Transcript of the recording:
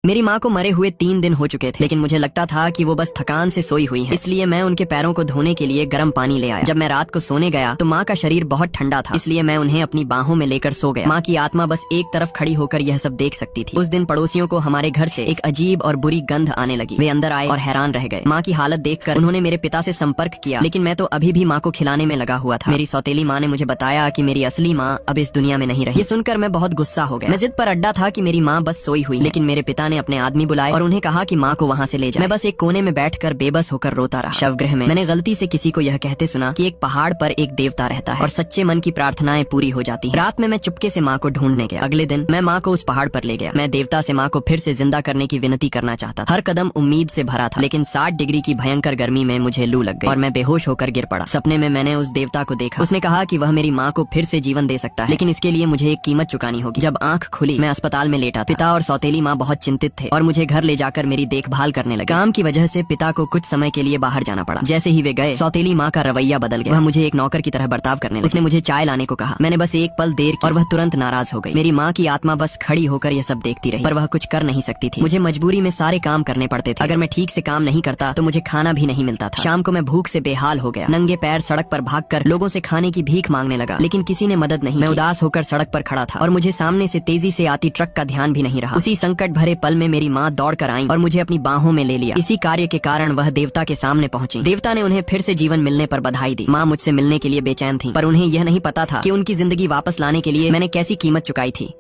मेरी माँ को मरे हुए 3 दिन हो चुके थे, लेकिन मुझे लगता था कि वो बस थकान से सोई हुई है, इसलिए मैं उनके पैरों को धोने के लिए गर्म पानी ले आया। जब मैं रात को सोने गया तो माँ का शरीर बहुत ठंडा था, इसलिए मैं उन्हें अपनी बाहों में लेकर सो गया। माँ की आत्मा बस एक तरफ खड़ी होकर यह सब देख सकती थी। उस दिन पड़ोसियों को हमारे घर से एक अजीब और बुरी गंध आने लगी। वे अंदर आए और हैरान रह गए। माँ की हालत देखकर उन्होंने मेरे पिता से संपर्क किया, लेकिन मैं तो अभी भी माँ को खिलाने में लगा हुआ था। मेरी सौतेली माँ ने मुझे बताया कि मेरी असली माँ अब इस दुनिया में नहीं रही। ये सुनकर मैं बहुत गुस्सा हो गया। मैं जिद पर अड्डा था कि मेरी माँ बस सोई हुई, लेकिन मेरे पिता ने अपने आदमी बुलाए और उन्हें कहा कि माँ को वहाँ से ले जाए। मैं बस एक कोने में बैठकर बेबस होकर रोता रहा। शवगृह में मैंने गलती से किसी को यह कहते सुना कि एक पहाड़ पर एक देवता रहता है और सच्चे मन की प्रार्थनाएं पूरी हो जाती हैं। रात में मैं चुपके से माँ को ढूंढने गया। अगले दिन मैं माँ को उस पहाड़ पर ले गया। मैं देवता से माँ को फिर से जिंदा करने की विनती करना चाहता था। हर कदम उम्मीद से भरा था, लेकिन 60 डिग्री की भयंकर गर्मी में मुझे लू लग गई और मैं बेहोश होकर गिर पड़ा। सपने में मैंने उस देवता को देखा। उसने कहा कि वह मेरी माँ को फिर से जीवन दे सकता है, लेकिन इसके लिए मुझे एक कीमत चुकानी होगी। जब आंख खुली मैं अस्पताल में लेटा था। पिता और सौतेली माँ बहुत चिंतित थे और मुझे घर ले जाकर मेरी देखभाल करने लगे। काम की वजह से पिता को कुछ समय के लिए बाहर जाना पड़ा। जैसे ही वे गए, सौतेली माँ का रवैया बदल गया। वह मुझे एक नौकर की तरह बर्ताव करने लगी। उसने मुझे चाय लाने को कहा। मैंने बस एक पल देर की और वह तुरंत नाराज हो गई। मेरी माँ की आत्मा बस खड़ी होकर यह सब देखती रही, पर वह कुछ कर नहीं सकती थी। मुझे मजबूरी में सारे काम करने पड़ते थे। अगर मैं ठीक से काम नहीं करता तो मुझे खाना भी नहीं मिलता था। शाम को मैं भूख से बेहाल हो गया। नंगे पैर सड़क पर भागकर लोगों से खाने की भीख मांगने लगा, लेकिन किसी ने मदद नहीं की। मैं उदास होकर सड़क पर खड़ा था और मुझे सामने से तेजी से आती ट्रक का ध्यान भी नहीं रहा। उसी संकट भरे पल में मेरी माँ दौड़ कर आई और मुझे अपनी बाहों में ले लिया। इसी कार्य के कारण वह देवता के सामने पहुंची। देवता ने उन्हें फिर से जीवन मिलने पर बधाई दी। माँ मुझसे मिलने के लिए बेचैन थी, पर उन्हें यह नहीं पता था कि उनकी जिंदगी वापस लाने के लिए मैंने कैसी कीमत चुकाई थी।